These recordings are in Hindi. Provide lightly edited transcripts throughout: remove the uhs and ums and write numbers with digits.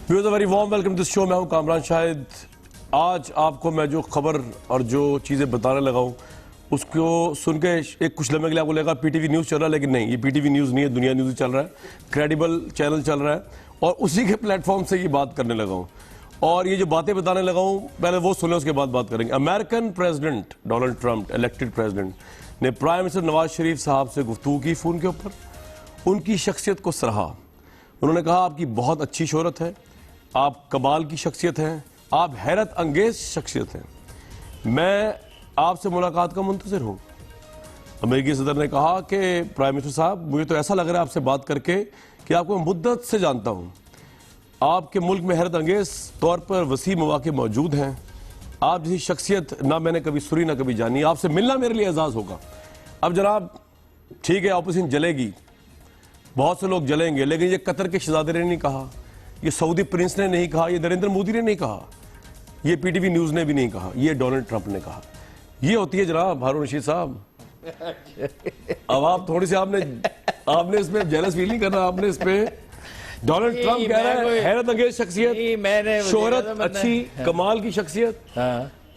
Viewers, very warm welcome this show. मैं हूं कामरान शाहिद। आज आपको मैं जो खबर और जो चीज़ें बताने लगा हूं उसको सुन के एक कुछ लम्हे के लिए आपको लगेगा पीटीवी न्यूज़ चल रहा है, लेकिन नहीं, ये पीटीवी न्यूज़ नहीं है, दुनिया न्यूज़ चल रहा है, क्रेडिबल चैनल चल रहा है और उसी के प्लेटफॉर्म से ये बात करने लगा हूँ। और ये जो बातें बताने लगा हूँ पहले वो सुने, उसके बाद बात करेंगे। American president Donald Trump, elected president, ने प्राइम मिनिस्टर नवाज शरीफ साहब से गुफ्तगू की फ़ोन के ऊपर, उनकी शख्सियत को सराहा। उन्होंने कहा आपकी बहुत अच्छी शोहरत है, आप कमाल की शख्सियत हैं, आप हैरत अंगेज शख्सियत हैं, मैं आपसे मुलाकात का मुंतज़िर हूँ। अमेरिकी सदर ने कहा कि प्राइम मिनिस्टर साहब, मुझे तो ऐसा लग रहा है आपसे बात करके कि आपको मैं मुद्दत से जानता हूँ, आपके मुल्क में हैरत अंगेज तौर पर वसी मौके मौजूद हैं, आप जैसी शख्सियत ना मैंने कभी सुनी ना कभी जानी, आपसे मिलना मेरे लिए एजाज़ होगा। अब जनाब ठीक है, ऑपोजिशन जलेगी, बहुत से लोग जलेंगे, लेकिन ये कतर के शहजादे ने नहीं कहा, ये सऊदी प्रिंस ने नहीं कहा, ये नरेंद्र मोदी ने नहीं कहा, ये पीटीवी न्यूज़ ने भी नहीं कहा, ये डोनाल्ड ट्रंप ने कहा। ये होती है जनाब हारून रशीद साहब। अब आप थोड़ी सी आपने इसमें जेलस फील नहीं करना, आपने इस पे डोनाल्ड ट्रंप कह रहा है हैरत अंगेज शख्सियत, शोहरत अच्छी, कमाल की शख्सियत,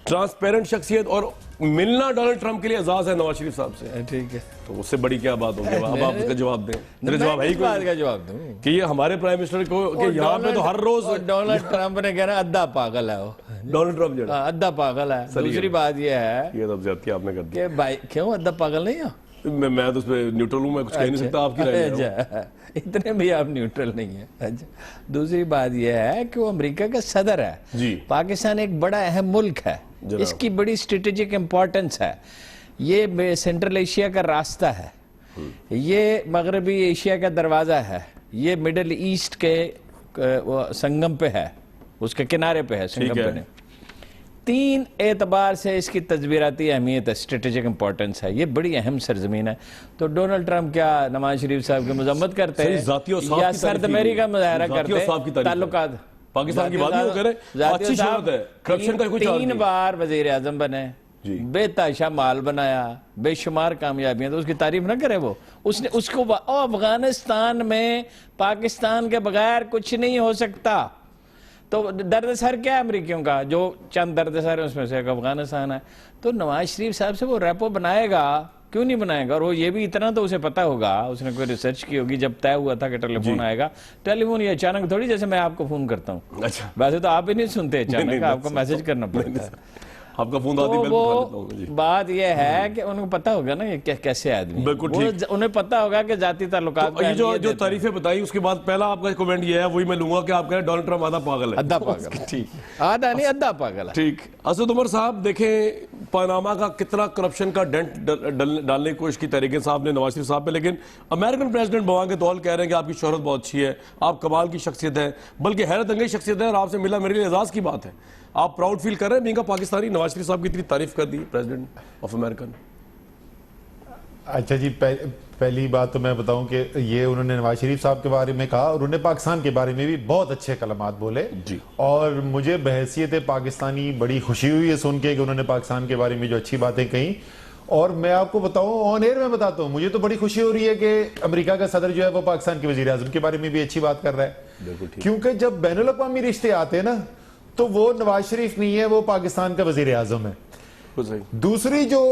ट्रांसपेरेंट शख्सियत, और मिलना डोनाल्ड ट्रंप के लिए एजाज है नवाज शरीफ साहब से। ठीक है, तो उससे बड़ी क्या बात होगी? अब आप उसका जवाब दें। मेरा जवाब है ही बात का जवाब दूं कि ये हमारे प्राइम मिनिस्टर को कि यहाँ पे तो हर रोज डोनाल्ड ट्रंप ने कहना अद्धा पागल है वो, डोनाल्ड ट्रंप जो है अद्धा पागल है। दूसरी बात ये है, ये तो ज्यादती आपने कर दी कि भाई क्यों अद्धा पागल नहीं हो? मैं तो उस पर न्यूट्रल हूँ, मैं कुछ कह नहीं सकता, आपकी राय है। इतने भी आप न्यूट्रल नहीं है। अच्छा, दूसरी बात यह है कि वो अमेरिका का सदर है जी। पाकिस्तान एक बड़ा अहम मुल्क है, इसकी बड़ी स्ट्रेटेजिक इंपॉर्टेंस है, ये सेंट्रल एशिया का रास्ता है, ये मगरबी एशिया का दरवाजा है, ये मिडल ईस्ट के संगम पे है, उसके किनारे पे है, संगम पे नहीं। तीन एतबार से इसकी तजबीराती अहमियत है, स्ट्रेटेजिक इंपॉर्टेंस है, ये बड़ी अहम सरजमीन है। तो डोनाल्ड ट्रंप क्या नवाज शरीफ साहब की मजम्मत करते हैं या सर्दमेरी का मुजाहरा करते हैं? ताल्लुकात पाकिस्तान की बात नहीं करे, अच्छी शोहरत है, करप्शन का कुछ 3 बार वजीर आजम बने, बेताशा माल बनाया, बेशुमार कामयाबियां, तो उसकी तारीफ ना करे वो? उसने उसको अफगानिस्तान में पाकिस्तान के बगैर कुछ नहीं हो सकता। तो दर्द सर क्या है अमरीकियों का? जो चंद दर्द सर है उसमें से एक अफगानिस्तान है। तो नवाज शरीफ साहब से वो रेपो बनाएगा, क्यों नहीं बनाएगा? और वो ये भी इतना तो उसे पता होगा, उसने कोई रिसर्च की होगी जब तय हुआ था कि टेलीफोन आएगा। टेलीफोन ये अचानक थोड़ी, जैसे मैं आपको फोन करता हूँ। अच्छा, वैसे तो आप ही नहीं सुनते, अचानक आपको मैसेज करना पड़ता है, आपका फोन आती है। वो बात यह है कि उनको पता होगा ना ये कैसे आदमी, उन्हें पता होगा कि जाति ताल्लुकात। तो ये जो तारीफें बताई, उसके बाद पहला आपका कमेंट ये है, वही मैं लूंगा कि आप कह रहे हैं डोनाल्ड ट्रंप आधा पागल है। अद्धा पागल, ठीक, आधा नहीं अद्धा पागल है। ठीक। असद उमर साहब, देखें पनामा का कितना करप्शन का डेंट डालने की कोशिश की तरीके साहब ने नवाज शरीफ साहब पे, लेकिन अमेरिकन प्रेसिडेंट बवान के तौल कह रहे हैं कि आपकी शोहरत बहुत अच्छी है, आप कमाल की शख्सियत है, बल्कि हैरत अंगेज शख्सियत है, और आपसे मिला मेरे लिए एजाज की बात है। आप प्राउड फील कर रहे हैं बीइंग अ पाकिस्तानी? नवाज शरीफ साहब की इतनी तारीफ कर दी प्रेसिडेंट ऑफ अमेरिकन। अच्छा जी, पहली बात तो मैं बताऊं कि ये उन्होंने नवाज शरीफ साहब के बारे में कहा, और उन्होंने पाकिस्तान के बारे में भी बहुत अच्छे कलमात बोले जी। और मुझे बहैसियत पाकिस्तानी बड़ी खुशी हुई है सुन के कि उन्होंने पाकिस्तान के बारे में जो अच्छी बातें कही। और मैं आपको बताऊं, ऑन एयर में बताता हूं, मुझे तो बड़ी खुशी हो रही है कि अमेरिका का सदर जो है वो पाकिस्तान के वजीर आजम के बारे में भी अच्छी बात कर रहा है, क्योंकि जब बैनुल अक़वामी रिश्ते आते हैं ना, तो वो नवाज शरीफ नहीं है, वो पाकिस्तान का वजीर आजम है। दूसरी जो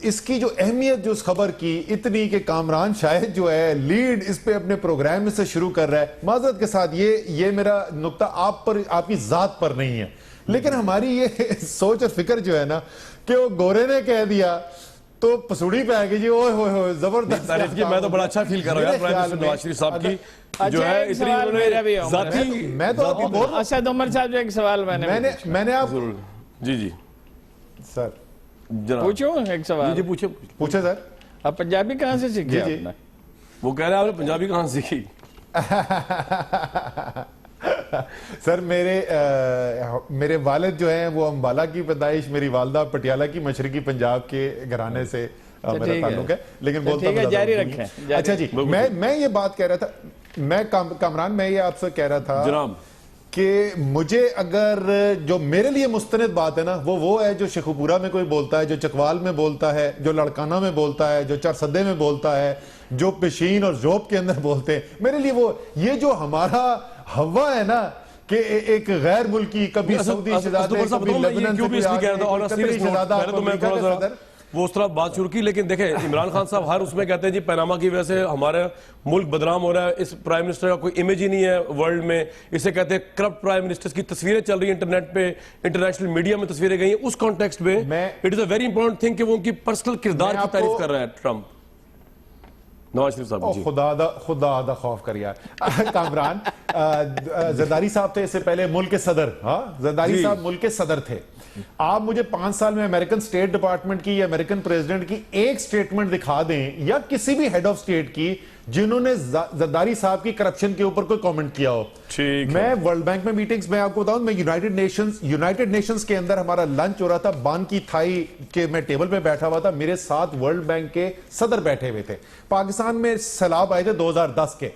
इसकी जो अहमियत जो उस खबर की इतनी कि कामरान शाहिद जो है लीड इस पे अपने प्रोग्राम से शुरू कर रहा है। माजरत के साथ ये मेरा नुक्ता आप पर, आपकी जात पर नहीं है, लेकिन हमारी ये सोच और फिक्र जो है ना कि वो गोरे ने कह दिया तो पसूड़ी पे आएगी जी, ओए होए जबरदस्त। मैं तो बड़ा अच्छा फील कर रहा हूं प्राइम मिनिस्टर नवाज शरीफ साहब की जो है इतनी जाती। मैं तो आपको बोल रहा हूं असद उमर साहब जो एक सवाल मैंने आप जी सर पूछो एक सवाल। जी पूछे सर। आप पंजाबी कहाँ से सीखे आपने? वो कह रहे हैं आपने पंजाबी कहाँ से सीखी? सर मेरे वालिद जो हैं वो अम्बाला की पैदाइश, मेरी वालदा पटियाला की, मशरकी पंजाब के घराने से मेरा ताल्लुक है, लेकिन बोलता हूं जारी रखें। अच्छा जी, मैं ये बात कह रहा था, मैं कामरान मैं ये आपसे कह रहा था जनाब कि मुझे अगर जो मेरे लिए मुस्तनद बात है ना, वो है जो शेखुपुरा में कोई बोलता है, जो चकवाल में बोलता है, जो लड़काना में बोलता है, जो चरसदे में बोलता है, जो पेशीन और जोब के अंदर बोलते हैं। मेरे लिए वो ये जो हमारा हवा है ना, कि एक गैर मुल्की, कभी सऊदी शहजादे, कभी लेबनान से कोई आगे, कोई कतरी शहजादा, अमेरिका का सदर, वो उस तरह बात शुरू की। लेकिन देखें, इमरान खान साहब हर उसमें कहते हैं जी पैनामा की वजह से हमारा मुल्क बदनाम हो रहा है, इस प्राइम मिनिस्टर का कोई इमेज ही नहीं है वर्ल्ड में, इसे कहते हैं करप्ट प्राइम मिनिस्टर्स की तस्वीरें चल रही हैं इंटरनेट पे, इंटरनेशनल मीडिया में तस्वीरें गई हैं। उस कॉन्टेक्स्ट में it is a very important thing कि वो उनकी पर्सनल किरदार की तारीफ कर रहा है ट्रंप, नवाज शरीफ साहब जी। खुदा खौफ कर यार। कामरान, जरदारी साहब थे इससे पहले मुल्क के सदर, हाँ जरदारी साहब मुल्क के सदर थे। आप मुझे 5 साल में अमेरिकन स्टेट डिपार्टमेंट की या अमेरिकन प्रेसिडेंट की एक स्टेटमेंट दिखा दें, या किसी भी हेड ऑफ स्टेट की, जिन्होंने जरदारी साहब की करप्शन के ऊपर कोई कमेंट किया हो। मैं वर्ल्ड बैंक में मीटिंग्स में आपको बताऊं, मैं यूनाइटेड नेशंस के अंदर हमारा लंच हो रहा था, बान की थाई के मैं टेबल पे बैठा हुआ था, मेरे साथ वर्ल्ड बैंक के सदर बैठे हुए थे। पाकिस्तान में सैलाब आए थे 2010 के।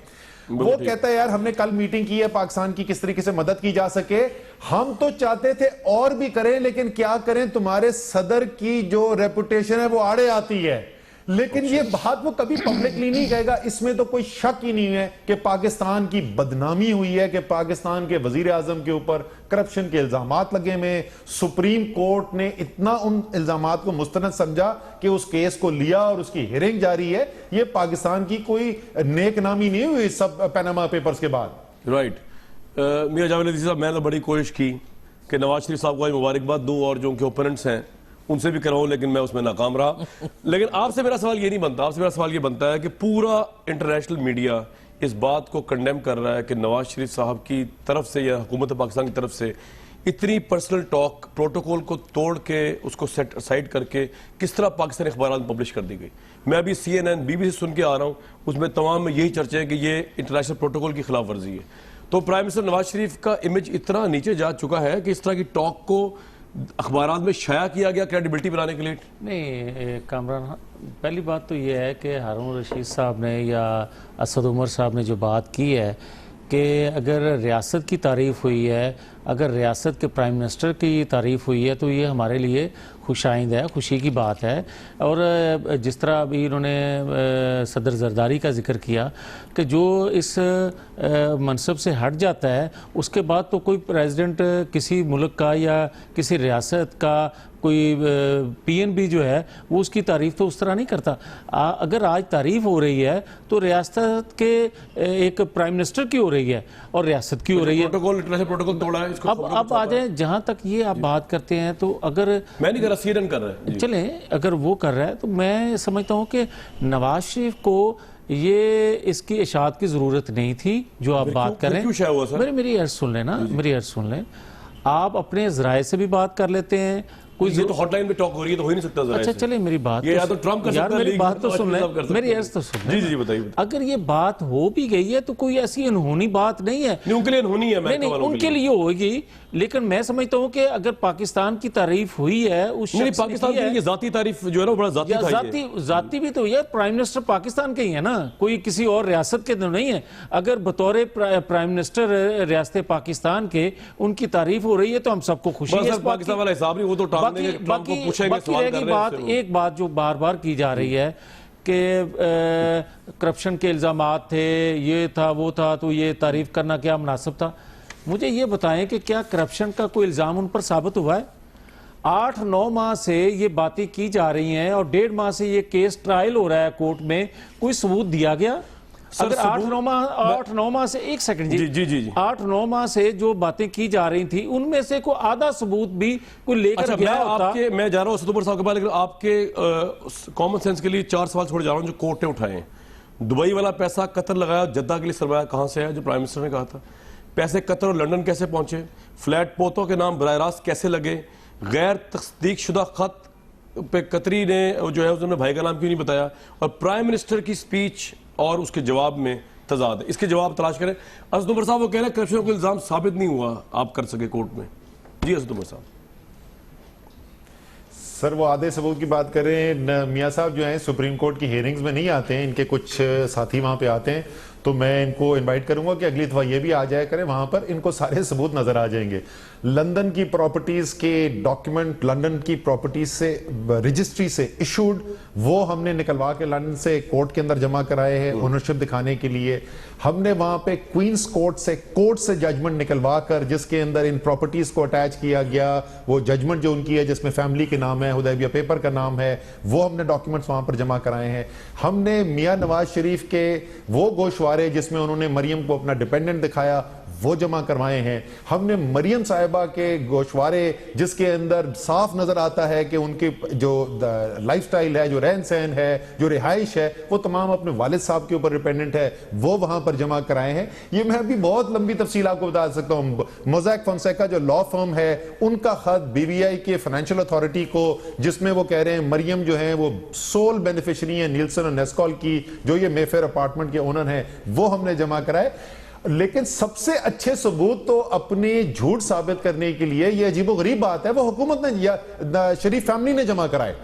वो कहता है यार हमने कल मीटिंग की है पाकिस्तान की किस तरीके से मदद की जा सके, हम तो चाहते थे और भी करें, लेकिन क्या करें, तुम्हारे सदर की जो रेपुटेशन है वो आड़े आती है। लेकिन ये बात वो कभी पब्लिकली नहीं कहेगा। इसमें तो कोई शक ही नहीं है कि पाकिस्तान की बदनामी हुई है, कि पाकिस्तान के वजीर आजम के ऊपर करप्शन के इल्जामात लगे हुए। सुप्रीम कोर्ट ने इतना उन इल्जामात को मुस्तनद समझा कि उस केस को लिया और उसकी हियरिंग जारी है। ये पाकिस्तान की कोई नेक नामी नहीं हुई सब पैनामा पेपर्स के बाद। राइट। मियां जावेद अजीज साहब, मैंने बड़ी कोशिश की कि नवाज शरीफ साहब को आज मुबारकबाद दूं और जो उनके ओपोनेंट्स हैं उनसे भी कराऊं, लेकिन मैं उसमें नाकाम रहा। लेकिन आपसे मेरा सवाल ये नहीं बनता, आपसे मेरा सवाल ये बनता है कि पूरा इंटरनेशनल मीडिया इस बात को कंडेम कर रहा है कि नवाज शरीफ साहब की तरफ से या हुकूमत पाकिस्तान की तरफ से इतनी पर्सनल टॉक प्रोटोकॉल को तोड़ के उसको सेट असाइड करके किस तरह पाकिस्तानी अखबार में पब्लिश कर दी गई। मैं अभी CNN BBC सुन के आ रहा हूँ, उसमें तमाम में यही चर्चा है कि ये इंटरनेशनल प्रोटोकॉल की खिलाफ वर्जी है। तो प्राइम मिनिस्टर नवाज शरीफ का इमेज इतना नीचे जा चुका है कि इस तरह की टॉक को अखबारात में शाया किया गया क्रेडिबिलिटी बनाने के लिए। नहीं कामरान, पहली बात तो ये है कि हारून रशीद साहब ने या असद उमर साहब ने जो बात की है कि अगर रियासत की तारीफ़ हुई है, अगर रियासत के प्राइम मिनिस्टर की तारीफ़ हुई है, तो ये हमारे लिए खुशाइंद है, खुशी की बात है। और जिस तरह अभी इन्होंने सदर जरदारी का जिक्र किया कि जो इस मनसब से हट जाता है उसके बाद तो कोई प्रेसिडेंट किसी मुल्क का या किसी रियासत का कोई PNB जो है वो उसकी तारीफ तो उस तरह नहीं करता। अगर आज तारीफ हो रही है तो रियासत के एक प्राइम मिनिस्टर की हो रही है और रियासत की हो रही है। प्रोटोकॉल तोड़ा है इसको। अब आ जाए जहां तक ये आप बात करते हैं, तो अगर मैं नहीं कर रहा, CNN कर रहा है, चले अगर वो कर रहा है तो मैं समझता हूं कि नवाज शरीफ को ये इसकी इशाअत की जरूरत नहीं थी जो आप बात कर रहे हैं। मेरी अर्ज सुन लें ना, मेरी अर्ज सुन लें। आप अपने जराए से भी बात कर लेते हैं, कोई ये तो हॉटलाइन पे टॉक हो रही है तो हो ही नहीं सकता। अच्छा चले मेरी बात ये या तो ट्रम्प कर सकता है, मेरी बात तो सुन ले, मेरी अर्ज तो सुन ले। जी बताइए। अगर ये बात हो भी गई है तो कोई ऐसी अनहोनी बात नहीं है। नहीं, उनके लिए अनहोनी है। नहीं उनके लिए होगी, लेकिन मैं समझता हूं कि अगर पाकिस्तान की तारीफ हुई है उस पाकिस्तान की ये जाती तारीफ जो है ना बड़ा जाती भी तो ये प्राइम मिनिस्टर पाकिस्तान के ही है ना, कोई किसी और रियासत के तो नहीं है। अगर बतौर प्राइम मिनिस्टर रियासत पाकिस्तान के उनकी तारीफ हो रही है तो हम सबको खुशी है। पाकिस्तान वाला हिसाब नहीं, वो तो बाकी रहेगी बात, एक बात जो बार बार की जा रही है कि करप्शन के इल्जामात थे, ये था वो था, तो ये तारीफ करना क्या मुनासिब था। मुझे ये बताएं कि क्या करप्शन का कोई इल्जाम उन पर साबित हुआ है? 8-9 माह से ये बातें की जा रही हैं और 1.5 माह से ये केस ट्रायल हो रहा है कोर्ट में, कोई सबूत दिया गया? अगर 8-9 माह से, एक सेकंड जी 8-9 माह से जो बातें की जा रही थी उनमें से कोई आधा सबूत भी कोई लेकर गया होता। मैं जा रहा हूं सदुबर साहब के पास, लेकिन आपके कॉमन सेंस के लिए 4 सवाल छोड़ जा रहा हूं जो कोर्ट ने उठाए। दुबई वाला पैसा कतर लगाया, जद्दा के लिए सरमाया कहां से है, जो प्राइम मिनिस्टर ने कहा था। पैसे कतर और लंदन कैसे पहुंचे, फ्लैट पोतों के नाम बराह रास्त कैसे लगे, गैर तस्दीक शुदा खत पे कतरी ने जो है उसने भाई का नाम क्यों नहीं बताया, और प्राइम मिनिस्टर की स्पीच और उसके जवाब में तजाद है। इसके जवाब तलाश करें। असद उमर साहब वो कह रहे हैं करप्शन को इल्जाम साबित नहीं हुआ आप कर सके कोर्ट में। जी असद उमर साहब। सर वो आधे सबूत की बात करें, मियाँ साहब जो हैं सुप्रीम कोर्ट की हियरिंग्स में नहीं आते हैं, इनके कुछ साथी वहां पे आते हैं, तो मैं इनको इनवाइट करूंगा कि अगली दफा ये भी आ जाया करें, वहां पर इनको सारे सबूत नजर आ जाएंगे। लंदन की प्रॉपर्टीज के डॉक्यूमेंट, लंदन की प्रॉपर्टीज से रजिस्ट्री से इशूड, वो हमने निकलवा के लंदन से कोर्ट के अंदर जमा कराए हैं ओनरशिप दिखाने के लिए। हमने वहां पे क्वींस कोर्ट से जजमेंट निकलवा कर, जिसके अंदर इन प्रॉपर्टीज को अटैच किया गया, वो जजमेंट जो उनकी है जिसमें फैमिली के नाम है, हुदैबिया पेपर का नाम है, वो हमने डॉक्यूमेंट्स वहां पर जमा कराए हैं। हमने मियां नवाज शरीफ के वो गोशवारे जिसमें उन्होंने मरियम को अपना डिपेंडेंट दिखाया, वो जमा करवाए हैं। हमने मरियम साहिबा के गोशवारे जिसके अंदर साफ नजर आता है कि उनकी जो लाइफस्टाइल है, जो रहन सहन है, जो रिहाइश है, वो तमाम अपने वालिद साहब के ऊपर डिपेंडेंट है, वो वहां पर जमा कराए हैं। ये मैं भी बहुत लंबी तफसील आपको बता सकता हूं। मोज़ैक फोंसेका जो लॉ फर्म है, उनका खत BVI के फाइनेंशियल अथॉरिटी को, जिसमें वो कह रहे हैं मरियम जो है वो सोल बेनिफिशियरी है नीलसन और नेस्कॉल की, जो ये मेफेयर अपार्टमेंट के ओनर हैं, वो हमने जमा कराए। लेकिन सबसे अच्छे सबूत तो अपने झूठ साबित करने के लिए, ये अजीबोगरीब बात है, वो हुकूमत ने या शरीफ फैमिली ने जमा कराए।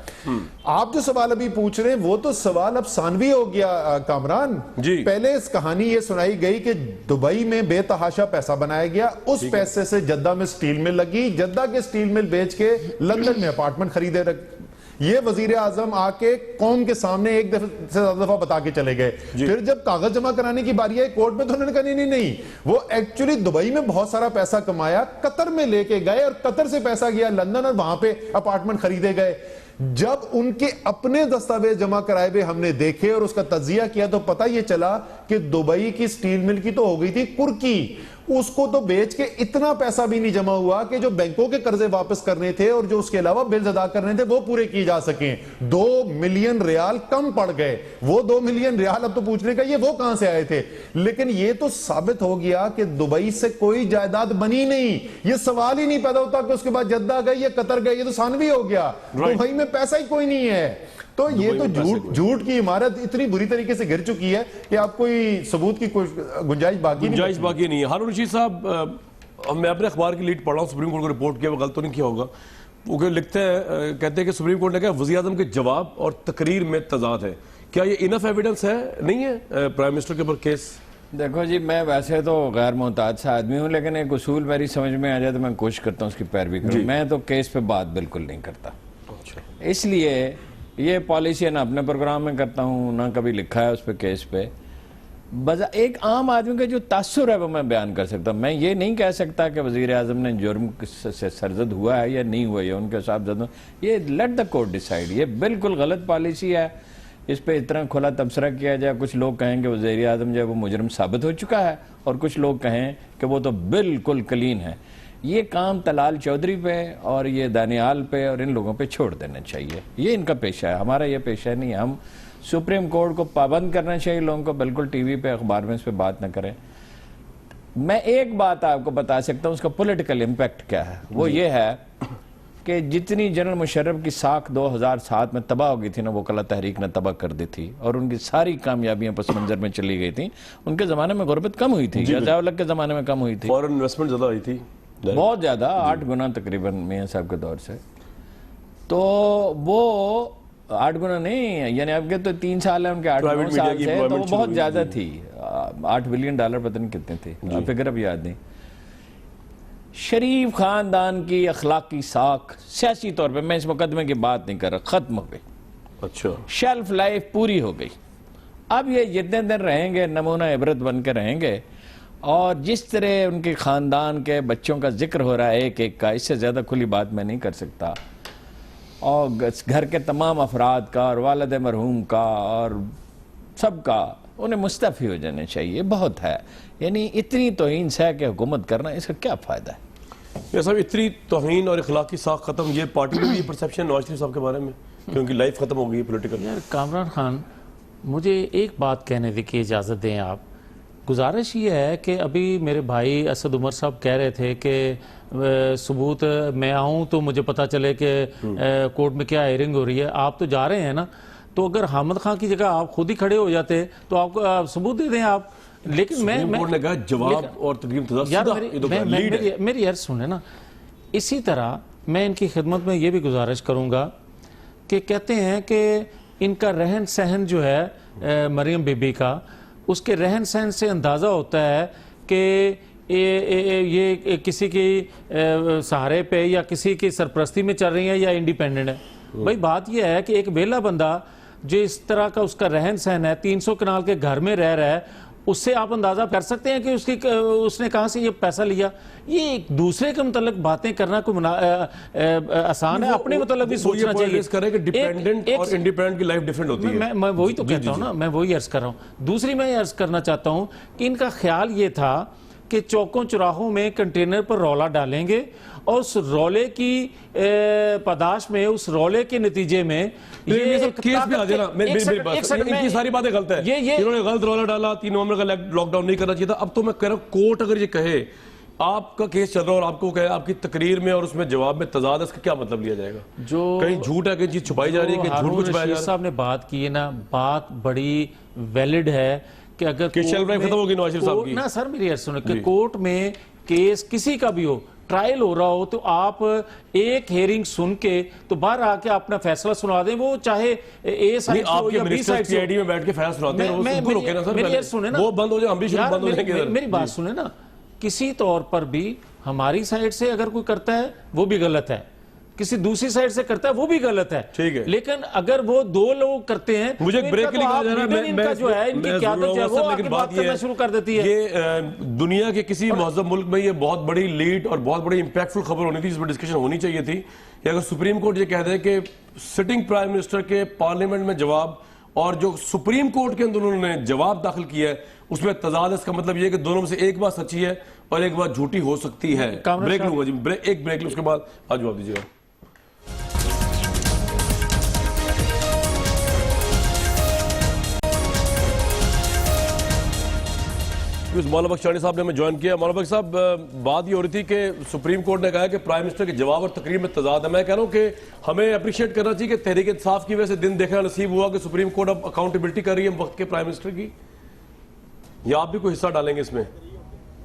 आप जो सवाल अभी पूछ रहे हैं वो तो सवाल अब सानवी हो गया कामरान जी। पहले इस कहानी ये सुनाई गई कि दुबई में बेतहाशा पैसा बनाया गया, उस पैसे से जद्दा में स्टील मिल लगी, जद्दा के स्टील मिल बेच के लंदन में अपार्टमेंट खरीदे। ये वजीर आजम आके कौम के सामने एक दफे से ज्यादा दफा बता के चले गए। फिर जब कागज जमा कराने की बारी आई कोर्ट में, तो उन्होंने कहा नहीं, वो एक्चुअली दुबई में बहुत सारा पैसा कमाया, कतर में लेके गए और कतर से पैसा गया लंदन और वहां पे अपार्टमेंट खरीदे गए। जब उनके अपने दस्तावेज जमा कराए हुए हमने देखे और उसका तज्जिया किया, तो पता ये चला कि दुबई की स्टील मिल की तो हो गई थी कुर्की, उसको तो बेच के इतना पैसा भी नहीं जमा हुआ कि जो बैंकों के कर्जे वापस करने थे और जो उसके अलावा बिल्स अदा करने थे वो पूरे किए जा सकें। 2 मिलियन रियाल कम पड़ गए। वो 2 मिलियन रियाल अब तो पूछने का ये वो कहां से आए थे। लेकिन ये तो साबित हो गया कि दुबई से कोई जायदाद बनी नहीं। ये सवाल ही नहीं पैदा होता कि उसके बाद जद्दा गए या कतर गए, ये तो सानवी हो गया। दुबई में पैसा ही कोई नहीं है। तो ये तो झूठ की इमारत इतनी बुरी तरीके से गिर चुकी है कि आप कोई सबूत की कोई गुंजाइश बाकी नहीं है। हारून रशीद साहब, मैं अपने अखबार की लीड पढ़ रहा हूँ, सुप्रीम कोर्ट को रिपोर्ट किया, वो गलत तो नहीं किया होगा। वो लिखते हैं, कहते हैं कि सुप्रीम कोर्ट ने कहा वज़ीर आज़म के जवाब और तकरीर में तजाद है। क्या ये इनफ एविडेंस है, नहीं है प्राइम मिनिस्टर के ऊपर केस? देखो जी, मैं वैसे तो गैर मोहताज सा आदमी हूँ, लेकिन एक उसूल मेरी समझ में आ जाए तो मैं कोशिश करता हूँ उसकी पैरवी करूँ। मैं तो केस पे बात बिल्कुल नहीं करता, इसलिए ये पॉलिसी ना अपने प्रोग्राम में करता हूँ, ना कभी लिखा है उस पर केस पे। एक आम आदमी का जो तासुर है वो मैं बयान कर सकता हूँ। मैं ये नहीं कह सकता कि वज़ीर आज़म ने जुर्म से सरजद हुआ है या नहीं हुआ है, उनके साथ ये लेट द कोर्ट डिसाइड। ये बिल्कुल गलत पॉलिसी है, इस पर इतना खुला तबसरा किया जाए। कुछ लोग कहें कि वज़ीर आज़म जो है वो मुजरम साबित हो चुका है, और कुछ लोग कहें कि वो तो बिल्कुल क्लीन है। ये काम तलाल चौधरी पे और ये दानियाल पे और इन लोगों पे छोड़ देना चाहिए। ये इनका पेशा है, हमारा ये पेशा नहीं है। हम सुप्रीम कोर्ट को पाबंद करना चाहिए लोगों को, बिल्कुल टीवी पे अखबार में इस पे बात ना करें। मैं एक बात आपको बता सकता हूँ, उसका पॉलिटिकल इम्पैक्ट क्या है। वो ये है कि जितनी जनरल मुशर्रफ की साख 2007 में तबाह हो गई थी ना, वो कला तहरीक ने तबाह कर दी थी, और उनकी सारी कामयाबियां पस मंजर में चली गई थी। उनके ज़माने में गुर्बत कम हुई थी, ज़िया-उल-हक के ज़माने में कम हुई थी, फॉरेन इन्वेस्टमेंट ज़्यादा आई थी, बहुत ज़्यादा, 8 गुना तकरीबन मियां साहब के दौर से। तो वो 8 गुना नहीं, यानी आपके तो 3 साल है उनके, 8-9 साल से, तो वो बहुत ज़्यादा थी। $8 बिलियन पता नहीं कितने थे, फिगर अब याद नहीं। शरीफ खानदान की अखलाकी साख सियासी तौर पे, मैं इस मुकदमे की बात नहीं कर रहा, खत्म हो गई। अच्छा, शेल्फ लाइफ पूरी हो गई। अब ये जितने दिन रहेंगे नमूना इबरत बन के रहेंगे, और जिस तरह उनके खानदान के बच्चों का जिक्र हो रहा है एक एक का, इससे ज़्यादा खुली बात मैं नहीं कर सकता। और घर के तमाम अफराद का और वालिद मरहूम का और सबका, उन्हें मुस्तफ़ी हो जाने चाहिए। बहुत है, यानी इतनी तौहीन सह के हुकूमत करना, इसका क्या फ़ायदा है? साहब, इतनी तौहीन और इखलाकी साख खत्म, ये पार्टी में भी परसेप्शन नवाज शरीफ साहब के बारे में, क्योंकि लाइफ खत्म हो गई है पॉलिटिकल। यार कामरान खान, मुझे एक बात कहने दी कि इजाज़त दें आप। गुजारिश ये है कि अभी मेरे भाई असद उमर साहब कह रहे थे कि सबूत मैं आऊँ तो मुझे पता चले कि कोर्ट में क्या हियरिंग हो रही है। आप तो जा रहे हैं ना, तो अगर हामिद खान की जगह आप खुद ही खड़े हो जाते तो आपको सबूत दे दें आप। लेकिन मैं कहा जवाब और तकरीब मेरी अर्ज सुने ना। इसी तरह मैं इनकी खिदमत में ये भी गुजारिश करूँगा कि कहते हैं कि इनका रहन सहन जो है मरियम बीबी का, उसके रहन सहन से अंदाज़ा होता है कि ये किसी की सहारे पे या किसी की सरपरस्ती में चल रही है या इंडिपेंडेंट है। भाई बात यह है कि एक बेला बंदा जो इस तरह का उसका रहन सहन है, 300 कनाल के घर में रह रहा है, उससे आप अंदाजा कर सकते हैं कि उसने कहां से ये पैसा लिया। ये एक दूसरे के मतलब बातें करना कोई आसान है, अपने मतलब भी सोचना चाहिए। करें कि डिपेंडेंट और इंडिपेंडेंट की लाइफ डिफरेंट होती है। मैं वही तो कहता हूं ना, मैं वही अर्ज कर रहा हूं। दूसरी मैं अर्ज करना चाहता हूं कि इनका ख्याल ये था कि चौकों चौराहों में कंटेनर पर रौला डालेंगे और उस रौले की पदाश में, उस रौले के नतीजे में ये सब केस में आ जाना। मेरी बात, इनकी सारी बातें गलत है। इन्होंने गलत रौला डाला, 3 नवंबर का लॉकडाउन नहीं करना चाहिए था। अब तो मैं कह रहा हूं कोर्ट अगर ये कहे आपका केस चल रहा है और आपको कहे आपकी तकरीर में और उसमें जवाब में तजाद है, इसका क्या मतलब लिया जाएगा? जो कहीं झूठ है, कहीं चीज छुपाई जा रही है, कहीं झूठ को छुपाया जा रहा है। साहब ने बात की है ना, बात बड़ी वैलिड है कि अगर खत्म होगी नवाज शरीफ साहब की ना, सर मेरी अर्ज सुनो कि कोर्ट में केस किसी का भी हो, ट्रायल हो रहा हो, तो आप एक हियरिंग सुन के तो बाहर आके अपना फैसला सुना दें, वो चाहे ए साइड हो या बी साइड से। में बैठ के फैसला सुनाते हैं, मेरी अर्ज सुने ना, वो बंद हो जाए, हम भी शुरू बंद हो जाएंगे। मेरी बात सुने ना, किसी तौर पर भी हमारी साइड से अगर कोई करता है वो भी गलत है, किसी दूसरी साइड से करता है वो भी गलत है। ठीक है, लेकिन अगर वो 2 लोग करते हैं, मुझे तो ब्रेक के लिए कहा जा रहा है, इनका जो है, इनकी क्या तो है, वो आके बात करना शुरू कर देती है। ये दुनिया के किसी मौजूद मुल्क में ये बहुत बड़ी लीड और बहुत बड़ी इंपैक्टफुल खबर होनी थी, जिसमें डिस्कशन होनी चाहिए थी कि अगर सुप्रीम कोर्ट ये कह दे कि सिटिंग प्राइम मिनिस्टर के पार्लियामेंट में जवाब और जो सुप्रीम कोर्ट के अंदर उन्होंने जवाब दाखिल किया है उसमें तजाद, इसका मतलब ये कि दोनों में से एक बात सच्ची है और एक बात झूठी हो सकती है। ब्रेक लूंगा जी, एक ब्रेक लूं, उसके बाद आज जवाब दीजिएगा। मौलाना बख्शानी साहब ने हमें ज्वाइन किया। मौलाना बख्श साहब, बात ये हो रही थी कि सुप्रीम कोर्ट ने कहा कि प्राइम मिनिस्टर के जवाब और तकरीर में तजाद है। मैं कह रहा हूं कि हमें अप्रिशिएट करना चाहिए कि तहरीक इंसाफ की वजह से दिन देखना नसीब हुआ कि सुप्रीम कोर्ट अब अकाउंटेबिलिटी कर रही है वक्त के प्राइम मिनिस्टर की, या आप भी कोई हिस्सा डालेंगे इसमें?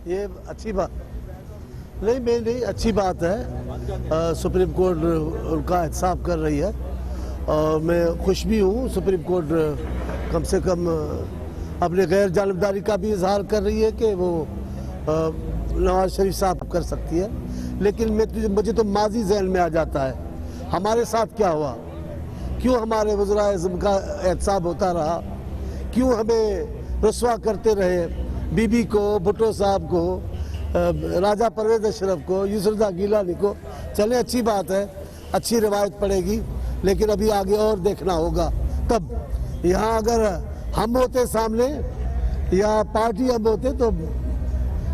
ये अच्छी बात नहीं, अच्छी बात है। सुप्रीम कोर्ट उनका इंसाफ कर रही है और मैं खुश भी हूँ। सुप्रीम कोर्ट कम से कम अपने गैर जानबदारी का भी इजहार कर रही है कि वो नवाज शरीफ साहब कर सकती है। लेकिन मुझे तो माजी जहन में आ जाता है, हमारे साथ क्या हुआ, क्यों हमारे वज़ीर-ए-आज़म का एहतसाब होता रहा, क्यों हमें रुस्वा करते रहे, बीबी को, भुट्टो साहब को, राजा परवेज अशरफ को, यूसुफ गीलानी को। चले अच्छी बात है, अच्छी रिवायत पड़ेगी, लेकिन अभी आगे और देखना होगा। तब यहाँ अगर हम होते सामने या पार्टी हम होते तो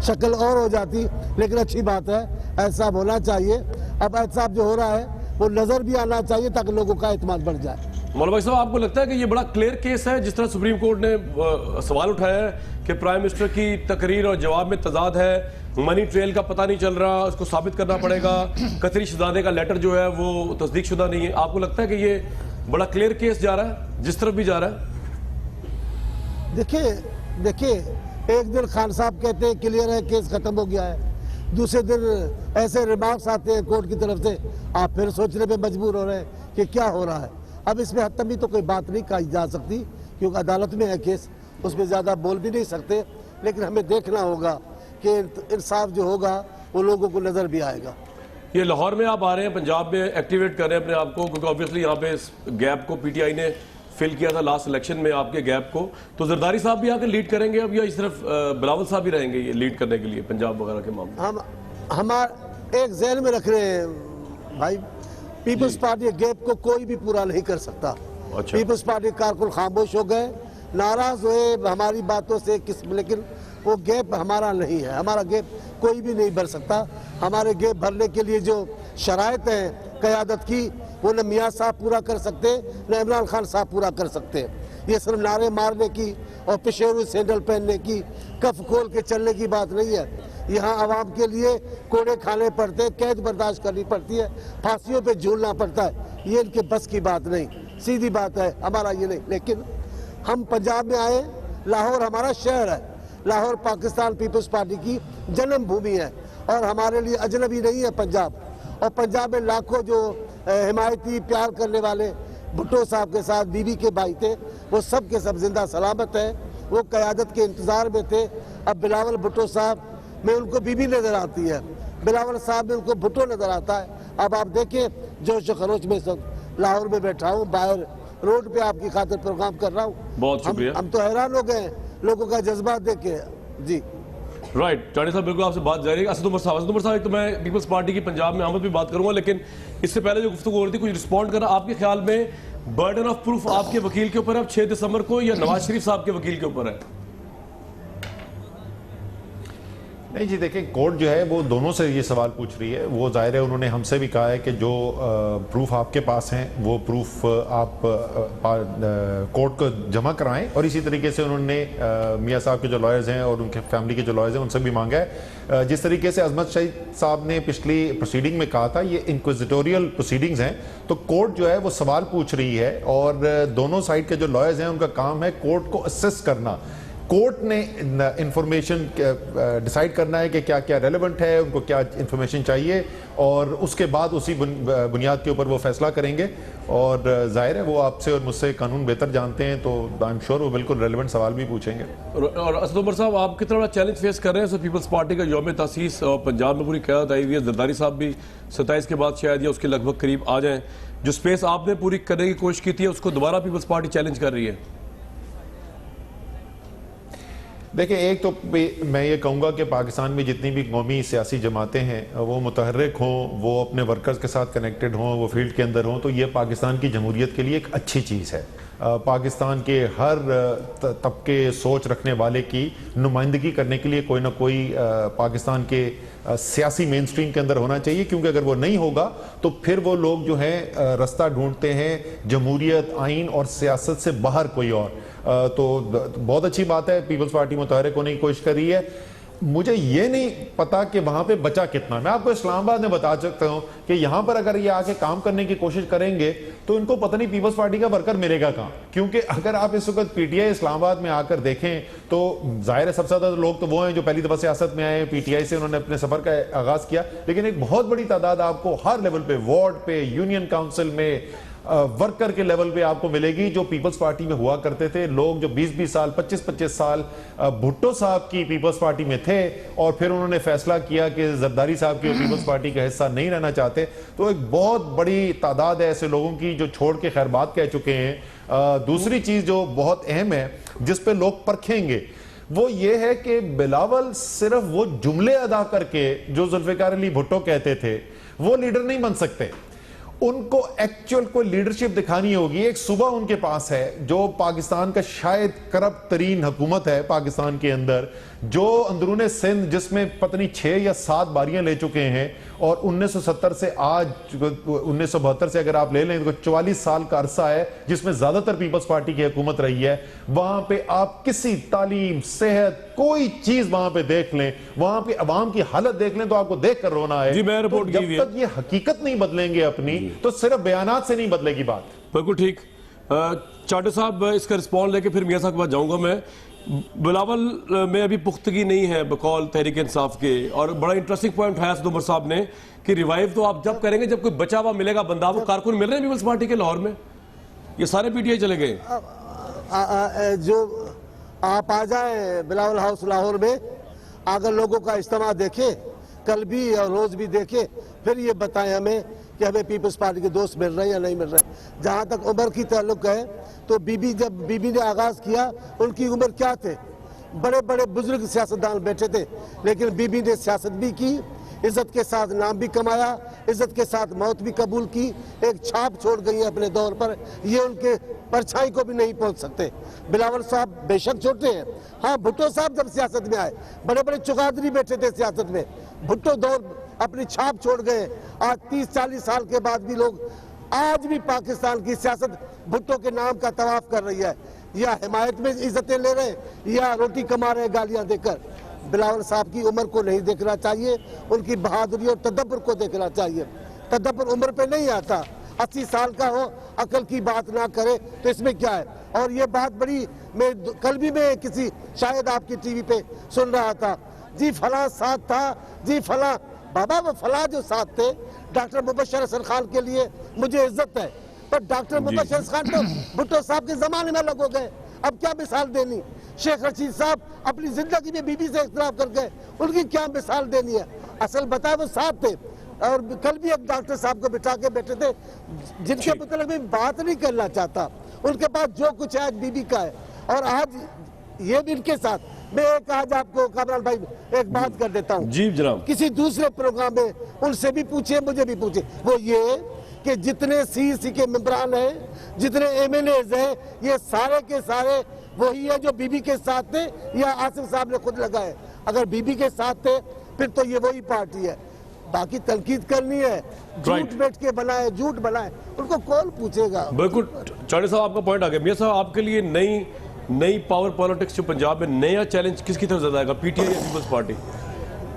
शक्ल और हो जाती, लेकिन अच्छी बात है, एहतसाब होना चाहिए। अब एहतसाब जो हो रहा है वो नजर भी आना चाहिए ताकि लोगों का एतमाद बढ़ जाए। मौलाना साहब, आपको लगता है कि ये बड़ा क्लियर केस है, जिस तरह सुप्रीम कोर्ट ने सवाल उठाया है कि प्राइम मिनिस्टर की तकरीर और जवाब में तजाद है, मनी ट्रेल का पता नहीं चल रहा, उसको साबित करना पड़ेगा, कतरी शहजादे का लेटर जो है वो तस्दीक शुदा नहीं है। आपको लगता है कि ये बड़ा क्लियर केस जा रहा है, जिस तरफ भी जा रहा है? देखिए, एक दिन खान साहब कहते हैं क्लियर है, केस खत्म हो गया है, दूसरे दिन ऐसे रिमार्क्स आते हैं कोर्ट की तरफ से, आप फिर सोचने पे मजबूर हो रहे हैं कि क्या हो रहा है। अब इसमें हतमी तो कोई बात नहीं कही जा सकती क्योंकि अदालत में है केस, उसमें ज़्यादा बोल भी नहीं सकते, लेकिन हमें देखना होगा कि इंसाफ जो होगा वो लोगों को नज़र भी आएगा। ये लाहौर में आप आ रहे हैं, पंजाब में एक्टिवेट कर रहे हैं अपने आप को, क्योंकि ऑब्वियसली यहाँ पे इस गैप को पीटीआई ने फिल किया था लास्ट इलेक्शन में, आपके गैप को। तो जरदारी साहब भी आकर लीड करेंगे अब, या सिर्फ बिलावल साहब ही रहेंगे ये लीड करने के लिए पंजाब वगैरह के मामले? हम एक जहन में रख रहे हैं भाई, पीपल्स पार्टी गैप को कोई भी पूरा नहीं कर सकता। अच्छा। पीपल्स पार्टी कारकुन खामोश हो गए, नाराज हुए हमारी बातों से, लेकिन वो गैप हमारा नहीं है, हमारा गैप कोई भी नहीं भर सकता। हमारे गैप भरने के लिए जो शराइत है क़यादत की, वो न मियाँ साहब पूरा कर सकते न इमरान खान साहब पूरा कर सकते। ये सिर्फ नारे मारने की और पेशेवर सैंडल पहनने की, कफ खोल के चलने की बात नहीं है। यहाँ आवाम के लिए कोड़े खाने पड़ते हैं, कैद बर्दाश्त करनी पड़ती है, फांसियों पे झूलना पड़ता है। ये इनके बस की बात नहीं, सीधी बात है, हमारा ये नहीं। लेकिन हम पंजाब में आए, लाहौर हमारा शहर है, लाहौर पाकिस्तान पीपल्स पार्टी की जन्मभूमि है और हमारे लिए अजनबी नहीं है पंजाब। और पंजाब में लाखों जो हिमायती प्यार करने वाले भुट्टो साहब के साथ बीबी के भाई थे, वो सब के सब जिंदा सलामत है। वो क़यादत के इंतज़ार में थे। अब बिलावल भुट्टो साहब में उनको बीबी नज़र आती है, बिलावल साहब में उनको भुट्टो नज़र आता है। अब आप देखें जोश खरोश में सब लाहौर में बैठा हूँ, बाहर रोड पे आपकी खातिर प्रोग्राम कर रहा हूँ। बहुत शुक्रिया। हम तो हैरान हो गए लोगों का जज्बा देख के जी। राइट जानी साहब, बिल्कुल आपसे बात जारी है। असद उमर साहब एक तो मैं पीपल्स पार्टी की पंजाब में आमद भी बात करूंगा, लेकिन इससे पहले जो गुफ्तगू हो रही थी कुछ रिस्पॉन्ड करना, आपके ख्याल में बर्डन ऑफ प्रूफ आपके वकील के ऊपर है 6 दिसंबर को या नवाज शरीफ साहब के वकील के ऊपर है? नहीं जी, देखिए कोर्ट जो है वो दोनों से ये सवाल पूछ रही है। वो जाहिर है उन्होंने हमसे भी कहा है कि जो प्रूफ आपके पास हैं वो प्रूफ आप कोर्ट को जमा कराएं, और इसी तरीके से उन्होंने मियां साहब के जो लॉयर्स हैं और उनके फैमिली के जो लॉयर्स हैं उनसे भी मांगा है। जिस तरीके से अजमत शहीद साहब ने पिछली प्रोसीडिंग में कहा था ये इंक्विजिटोरियल प्रोसीडिंग्स हैं, तो कोर्ट जो है वो सवाल पूछ रही है और दोनों साइड के जो लॉयर्स हैं उनका काम है कोर्ट को असेस करना। कोर्ट ने इंफॉर्मेशन डिसाइड करना है कि क्या क्या रेलेवेंट है, उनको क्या इंफॉर्मेशन चाहिए, और उसके बाद उसी बुनियाद के ऊपर वो फैसला करेंगे। और जाहिर है वो आपसे और मुझसे कानून बेहतर जानते हैं, तो आई एम श्योर वो बिल्कुल रेलेवेंट सवाल भी पूछेंगे। और असद उमर साहब, आप कितना बड़ा चैलेंज फेस कर रहे हैं पीपल्स पार्टी का यौम तासीस और पंजाब में पूरी क़यादत आई हुई है, जरदारी साहब भी 27 के बाद शायद या उसके लगभग करीब आ जाएं, जो स्पेस आपने पूरी करने की कोशिश की थी उसको दोबारा पीपल्स पार्टी चैलेंज कर रही है। देखिए, एक तो मैं ये कहूँगा कि पाकिस्तान में जितनी भी कौमी सियासी जमातें हैं वो मुतहर्रिक हों, वो अपने वर्कर्स के साथ कनेक्टेड हों, वो फील्ड के अंदर हों, तो ये पाकिस्तान की जमहूरियत के लिए एक अच्छी चीज़ है। पाकिस्तान के हर तबके सोच रखने वाले की नुमाइंदगी करने के लिए कोई ना कोई पाकिस्तान के सियासी मेन स्ट्रीम के अंदर होना चाहिए, क्योंकि अगर वो नहीं होगा तो फिर वो लोग जो हैं रास्ता ढूंढते हैं जमहूरियत, आइन और सियासत से बाहर कोई और। तो बहुत अच्छी बात है पीपल्स पार्टी मुतहर्रिक होने की कोशिश कर रही है। मुझे ये नहीं पता कि वहां पे बचा कितना। मैं आपको इस्लामाबाद में बता सकता हूं कि यहां पर अगर ये आके काम करने की कोशिश करेंगे तो इनको पता नहीं पीपल्स पार्टी का वर्कर मिलेगा कहां, क्योंकि अगर आप इस वक्त पीटीआई इस्लामाबाद में आकर देखें तो जाहिर है सबसे ज्यादा लोग तो वो हैं जो पहली दफा सियासत में आए, पीटीआई से उन्होंने अपने सफर का आगाज किया, लेकिन एक बहुत बड़ी तादाद आपको हर लेवल पे, वार्ड पे, यूनियन काउंसिल में, वर्कर के लेवल पे आपको मिलेगी जो पीपल्स पार्टी में हुआ करते थे। लोग जो 20-20 साल, 25-25 साल भुट्टो साहब की पीपल्स पार्टी में थे और फिर उन्होंने फैसला किया कि जरदारी साहब की पीपल्स पार्टी का हिस्सा नहीं रहना चाहते, तो एक बहुत बड़ी तादाद है ऐसे लोगों की जो छोड़ के खैरबात कह चुके हैं। दूसरी चीज जो बहुत अहम है जिस पे लोग परखेंगे वो ये है कि बिलावल सिर्फ वो जुमले अदा करके जो जुल्फिकार अली भुट्टो कहते थे वो लीडर नहीं बन सकते। उनको एक्चुअल कोई लीडरशिप दिखानी होगी। एक सुबह उनके पास है जो पाकिस्तान का शायद करप्ट तरीन हुकूमत है पाकिस्तान के अंदर, जो अंदरूने सिंध जिसमें पत्नी 6 या 7 बारियां ले चुके हैं, और 1970 से आज 1972 से अगर आप ले लें तो 44 साल का अरसा है जिसमें ज्यादातर पीपल्स पार्टी की हुकूमत रही है। वहां पे आप किसी तालीम, सेहत, कोई चीज वहां पे देख लें, वहां पे अवाम की हालत देख लें तो आपको देख कर रोना है। जी, मैं रिपोर्ट तो जब तक ये हकीकत नहीं बदलेंगे अपनी, तो सिर्फ बयानात से नहीं बदलेगी बात। बिल्कुल ठीक। चाटे साहब, इसका रिस्पॉन्स लेके फिर मियां साहब के पास जाऊंगा मैं। बिलावल में अभी पुख्तगी नहीं है बकौल तहरीक इंसाफ के, और बड़ा इंटरेस्टिंग पॉइंट उठाया असद उमर साहब ने कि रिवाइव तो आप जब करेंगे जब कोई बचा हुआ मिलेगा बंदा। वो कारकुन मिल रहे हैं पीपल्स पार्टी के लाहौर में, ये सारे पीटीआई चले गए। जो आप आ जाए बिलावल हाउस लाहौर में, अगर लोगों का इज्तिमा देखे कल भी और रोज भी देखे, फिर ये बताएं हमें कि हमें पीपल्स पार्टी के दोस्त मिल रहे हैं या नहीं मिल रहे। जहाँ तक उम्र की ताल्लुक है तो जब बीबी ने आगाज किया उनकी उम्र क्या थे? बड़े बड़े बुजुर्ग सियासतदान बैठे थे, लेकिन बीबी ने सियासत भी की, इज्जत के साथ नाम भी कमाया, इज्जत के साथ मौत भी कबूल की, एक छाप छोड़ गई है अपने दौर पर। ये उनके परछाई को भी नहीं पहुंच सकते। बिलावल साहब बेशक छोटे हैं, हाँ भुट्टो साहब जब सियासत में आए बड़े बड़े चुकादरी बैठे थे सियासत में, भुट्टो दौर अपनी छाप छोड़ गए। आज 30-40 साल के बाद भी लोग आज भी पाकिस्तान की सियासत भुट्टो के नाम का तवाफ कर रही है, या हिमायत में इज्जतें ले रहे या रोटी कमा रहे गालियां देकर। बिलावल साहब की उम्र को नहीं देखना चाहिए, उनकी बहादुरी और तदब्बर को देखना चाहिए। तदब्बर उम्र पे नहीं आता। 80 साल का हो, अकल की बात ना करे तो इसमें क्या है? और ये बात बड़ी, मैं कल भी मैं किसी शायद आपकी टीवी पे सुन रहा था, जी फला साथ था, जी फला। बाबा वो फला जो साथ थे डॉक्टर मुबशर हसन खान के लिए मुझे इज्जत है, पर डॉक्टर मुबशर खान तो भुट्टो साहब के जमाने में अलग हो गए। अब क्या मिसाल देनी? शेख रशीद साहब अपनी जिंदगी में बीबी से इख्तिलाफ कर गए, उनकी क्या मिसाल देनी है? असल बताए वो साथ थे, और कल भी एक डॉक्टर साहब को बिठा के बैठे थे जिनके मतलब में बात नहीं करना चाहता, उनके पास जो कुछ है आज बीबी का है। और आज ये भी इनके साथ, मैं एक आज आपको कामरान भाई एक बात कर देता हूँ जी जनाब। किसी दूसरे प्रोग्राम में उनसे भी पूछिए, मुझे भी पूछिए, वो ये कि जितने सीसी के मेंबरान हैं, जितने एमएलएज हैं, ये सारे के सारे वही है जो बीबी के साथ थे या आसिफ साहब ने खुद लगाए? अगर बीबी के साथ थे फिर तो ये वही पार्टी है। बाकी तनकीद करनी है, झूठ बैठ के बनाए, झूठ बनाए, उनको कौन पूछेगा? बिल्कुल चांडी साहब आपका पॉइंट आ गया। मियां साहब आपके लिए नई पावर पॉलिटिक्स जो पंजाब में नया चैलेंज किसकी तरफ ज्यादा आएगा, पीटीआई या पीपल्स पार्टी?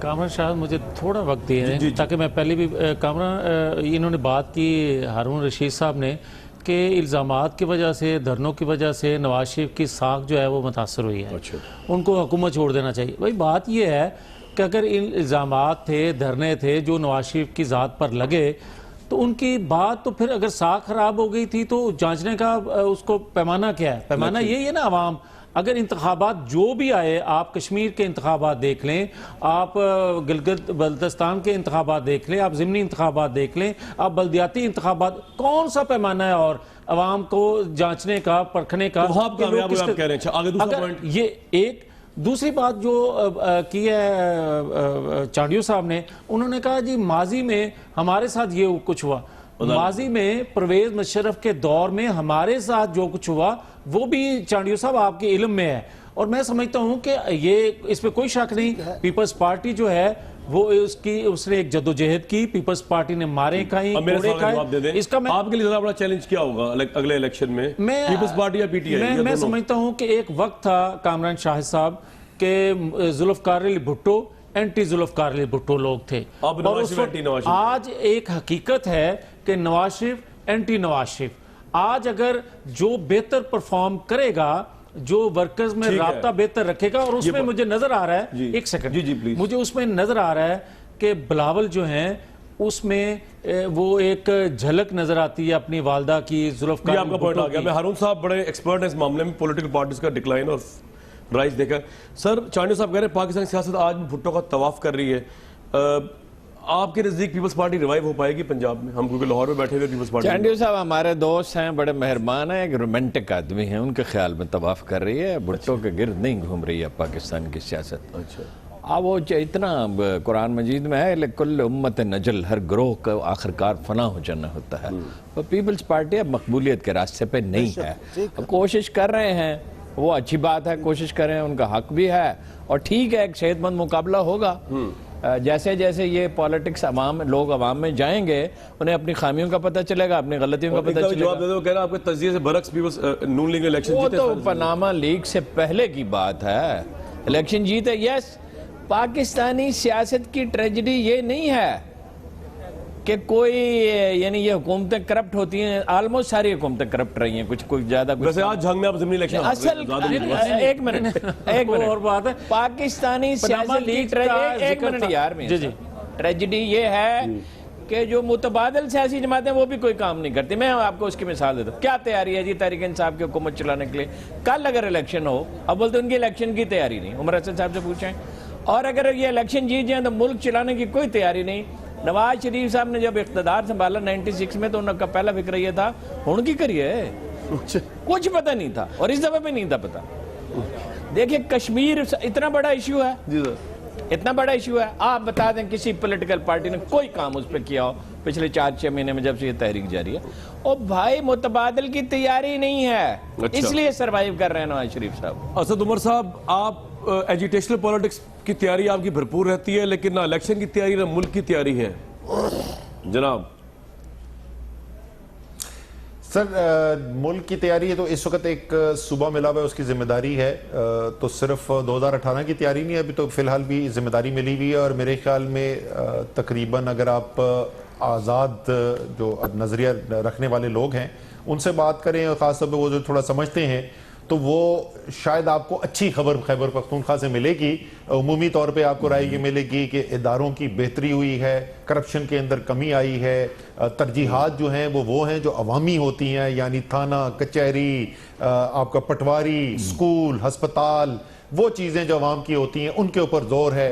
कामरान शाह मुझे थोड़ा वक्त दिए जी, जी। ताकि मैं पहले भी कामरान इन्होंने बात की हारून रशीद साहब ने कि इल्ज़ामात की वजह से, धरनों की वजह से नवाज शरीफ की साख जो है वो मुतासर हुई है, अच्छा। उनको हुकूमत छोड़ देना चाहिए। भाई बात ये है कि अगर इन इल्ज़ामात थे, धरने थे जो नवाज शरीफ की ज़ात पर लगे, तो उनकी बात तो फिर अगर साख खराब हो गई थी तो जांचने का उसको पैमाना क्या है? पैमाना यही है ना अवाम। अगर इंतखाबात जो भी आए, आप कश्मीर के इंतखाबात देख लें, आप गिलगित बल्तिस्तान के इंतखाबात देख लें, आप ज़िमनी इंतखाबात देख लें, आप बल्दियाती इंतखाबात, कौन सा पैमाना है और अवाम को जांचने का, परखने का? तो वहाँ आप कामयाब हुए, आप कह रहे हैं। आगे दूसरा अगर पॉइंट ये एक दूसरी बात जो की है चांडियो साहब ने, उन्होंने कहा जी माजी में हमारे साथ ये कुछ हुआ। माजी में परवेज मुशर्रफ के दौर में हमारे साथ जो कुछ हुआ वो भी चांडियो साहब आपके इल्म में है, और मैं समझता हूं कि ये इस पे कोई शक नहीं। पीपल्स पार्टी जो है वो उसने एक जद्दोजहद की, पीपल्स पार्टी ने मारे खाई, कोड़े खाए। इसका मैं आपके लिए ज्यादा बड़ा चैलेंज क्या होगा अगले इलेक्शन में, पीपल्स पार्टी या पीटीआई? मैं समझता हूं कि एक वक्त था कामरान शाहिद साहब के जुल्फकार अली भुट्टो एंटी जुल्फकार अली भुट्टो लोग थे, अब और उस वक्त आज एक हकीकत है कि नवाज शरीफ एंटी नवाज शरीफ। आज अगर जो बेहतर परफॉर्म करेगा, जो वर्कर्स में राब्ता बेहतर रखेगा, और उसमें मुझे नजर आ रहा है, एक सेकंड जी प्लीज, मुझे उसमें नजर आ रहा है कि बिलावल जो हैं उसमें वो एक झलक नजर आती है अपनी वालदा की, जुल्फकार। आपका पॉइंट आ गया। मैं हारून साहब बड़े एक्सपर्ट हैं इस मामले में, पॉलिटिकल पार्टीज का डिक्लाइन और राइज देखा। सर चांडियो साहब कह रहे हैं पाकिस्तान की सियासत आज भी भुट्टो का तवाफ कर रही है। आपके नजदीक पीपल्स पार्टी रिवाइव हो पाएगी पंजाब में? हम क्योंकि लाहौर में बैठे हुए पीपल्स पार्टी। चांडियो साहब हमारे दोस्त हैं, बड़े मेहरबान हैं, एक रोमांटिक आदमी हैं, उनके ख्याल में तवाफ कर रही है, भुट्टो के गिर्द नहीं घूम रही है पाकिस्तान की सियासत। अच्छा, अब वो इतना कुरान मजीद में है, कुल्ल उम्मत नजल, हर ग्रोह का आखिरकार फना हो जाना होता है। तो पीपल्स पार्टी अब मकबूलियत के रास्ते पे नहीं है। अब कोशिश कर रहे हैं, वो अच्छी बात है, कोशिश कर रहे हैं, उनका हक भी है, और ठीक है, एक सेहतमंद मुकाबला होगा। जैसे जैसे ये पॉलिटिक्स लोग अवाम में जाएंगे, उन्हें अपनी खामियों का पता चलेगा, अपनी गलतियों का पता चलेगा। जवाब दे दो, कह रहा आपके तज्जिए से बरक्स पीपल्स नून लीग इलेक्शन वो जीते। तो पनामा लीग से पहले की बात है, इलेक्शन जीते। यस, पाकिस्तानी सियासत की ट्रेजेडी ये नहीं है कि कोई, यानी ये हुकूमतें करप्ट होती हैं, ऑलमोस्ट सारी हुकूमतें करप्ट रही हैं, कुछ ज्यादा कुछ। वैसे आज जंग में आप ज़मीनी इलेक्शन असल एक मिनट और बात है पाकिस्तानी सियासत की ट्रेजेडी, एक मिनट यार में जी ट्रेजेडी ये है कि जो मुतबादल सियासी जमातें वो भी कोई काम नहीं करती। मैं आपको उसकी मिसाल देता हूँ। क्या तैयारी है जी तहरीक इंसाफ की हुकूमत चलाने के लिए? कल अगर इलेक्शन हो, अब बोलते उनकी इलेक्शन की तैयारी नहीं, उमर हसन साहब से पूछें। और अगर ये इलेक्शन जीत जाए तो मुल्क चलाने की कोई तैयारी नहीं। नवाज शरीफ साहब ने जब इख्तिदार संभाला 96 में, तो उनका पहला फिक्र ये था उनकी करिए, कुछ पता नहीं था, और इस दफे भी नहीं था पता। देखिए कश्मीर इतना बड़ा इशू है जी सर, इतना बड़ा इशू है, आप बता दें किसी पॉलिटिकल पार्टी ने कोई काम उस पर किया हो पिछले 4-6 महीने में जब से ये तहरीक जारी है? और भाई मुतबादल की तैयारी नहीं है, अच्छा। इसलिए सरवाइव कर रहे हैं नवाज शरीफ साहब। असद उमर साहब, आप एजुटेशनल पॉलिटिक्स की तैयारी आपकी भरपूर रहती है, लेकिन ना इलेक्शन की तैयारी ना मुल्क की तैयारी है जनाब। सर मुल्क की तैयारी है तो इस वक्त एक सूबा मिला हुआ है, उसकी जिम्मेदारी है। तो सिर्फ 2018 की तैयारी नहीं है, अभी तो फिलहाल भी जिम्मेदारी मिली हुई है। और मेरे ख्याल में तकरीबन अगर आप आज़ाद जो नज़रिया रखने वाले लोग हैं उनसे बात करें, और ख़ासतौर पर वो जो थोड़ा समझते हैं, तो वो शायद आपको अच्छी खबर खैबर पख्तूनख्वा से मिलेगी। उमूमी तौर पे आपको राय ये मिलेगी कि इदारों की बेहतरी हुई है, करप्शन के अंदर कमी आई है, तरजीहात जो हैं वो हैं जो अवामी होती हैं, यानी थाना, कचहरी, आपका पटवारी, स्कूल, हस्पताल, वो चीजें जो अवाम की होती हैं उनके ऊपर जोर है।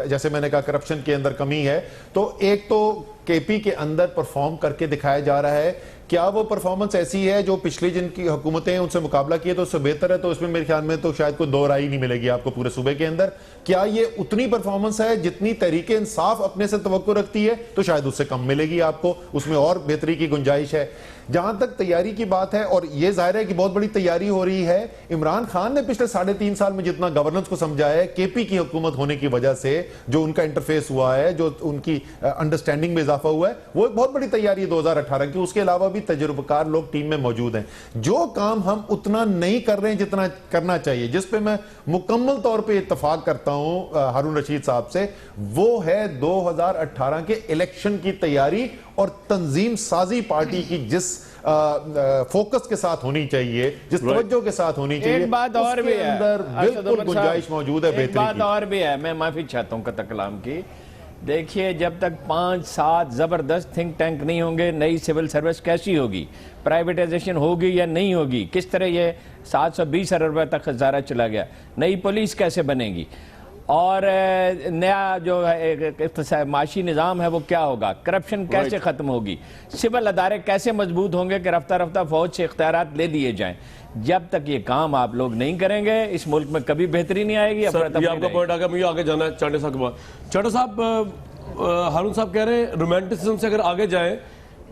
जैसे मैंने कहा करप्शन के अंदर कमी है, तो एक तो केपी के अंदर परफॉर्म करके दिखाया जा रहा है। क्या वो परफॉर्मेंस ऐसी है जो पिछली जिनकी हुकूमतें हैं उनसे मुकाबला किए तो उससे बेहतर है? तो इसमें मेरे ख्याल में तो शायद कोई दो राय नहीं मिलेगी आपको पूरे सूबे के अंदर। क्या ये उतनी परफॉर्मेंस है जितनी तहरीक इंसाफ अपने से तवक्को रखती है? तो शायद उससे कम मिलेगी आपको, उसमें और बेहतरी की गुंजाइश है। जहां तक तैयारी की बात है, और ये जाहिर है कि बहुत बड़ी तैयारी हो रही है। इमरान खान ने पिछले 3.5 साल में जितना गवर्नेंस को समझाया है, केपी की हुकूमत होने की वजह से जो उनका इंटरफेस हुआ है, जो उनकी अंडरस्टैंडिंग में इजाफा हुआ है, वो एक बहुत बड़ी तैयारी है 2018 की। उसके अलावा भी तजुर्बेकार लोग टीम में मौजूद हैं। जो काम हम उतना नहीं कर रहे हैं जितना करना चाहिए, जिस पे मैं मुकम्मल तौर पे इत्तफाक करता हूं हारून रशीद साहब से, वो है 2018 के इलेक्शन की तैयारी और तंजीम साजी पार्टी की जिस फोकस के साथ होनी चाहिए, जिस तवज्जो के साथ होनी चाहिए। एक बात और भी है, अंदर बिल्कुल गुंजाइश मौजूद है बेहतरी की। एक बात और भी है, मैं माफी चाहता हूं कतल कलाम की। देखिए, जब तक 5-7 जबरदस्त थिंक टैंक नहीं होंगे, नई सिविल सर्विस कैसी होगी, प्राइवेटाइजेशन होगी या नहीं होगी, किस तरह ये 720 अरब रुपए तक खजाना चला गया, नई पुलिस कैसे बनेगी, और नया जो माशी निज़ाम है वो क्या होगा, करप्शन कैसे ख़त्म होगी, सिविल अदारे कैसे मजबूत होंगे कि रफ्ता रफ्ता फौज से इख्तियारात ले लिए जाएं। जब तक ये काम आप लोग नहीं करेंगे, इस मुल्क में कभी बेहतरी नहीं आएगी। ये आपका पॉइंट आ गया, मुझे आगे जाना है चांडे साहब के बाद। चांडे साहब, हारून साहब कह रहे हैं रोमांटिसिज्म से अगर आगे जाएं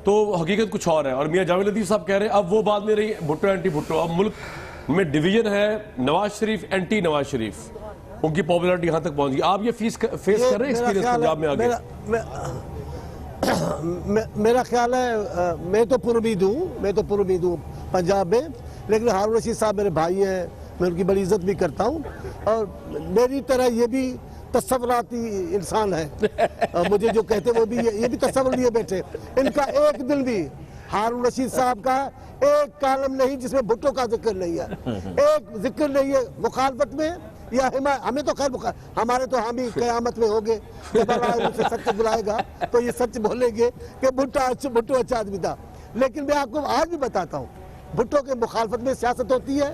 तो हकीकत कुछ और है, और मियां जावेद लतीफ साहब कह रहे हैं अब वो बात नहीं रही भुट्टो एंटी भुट्टो, अब मुल्क में डिवीजन है, नवाज शरीफ एंटी नवाज शरीफ, उनकी पॉपुलैरिटी यहां तक पहुंच गई। आप ये फेस कर रहे हैं एक्सपीरियंस पंजाब में आगे? मेरा ख्याल है, मैं तो पुरुमीद हूँ पंजाब में, लेकिन हारून रशीद साहब मेरे भाई हैं, मैं उनकी बड़ी इज्जत भी करता हूँ, और मेरी तरह ये भी तस्वुराती इंसान है। मुझे जो कहते वो भी ये भी तस्वुर लिए बैठे। इनका एक दिन भी हारून रशीद साहब का एक कालम नहीं जिसमें भुट्टो का जिक्र नहीं है, एक जिक्र नहीं है मुखालफत में या हमें तो खैर हमारे तो हम ही कयामत में होंगे, जब अल्लाह उनसे सच बुलाएगा तो ये सच बोलेंगे कि भुट्टो अच्छा आदमी था। लेकिन मैं आपको आज भी बताता हूँ, भुट्टो के मुखालफत में सियासत होती है,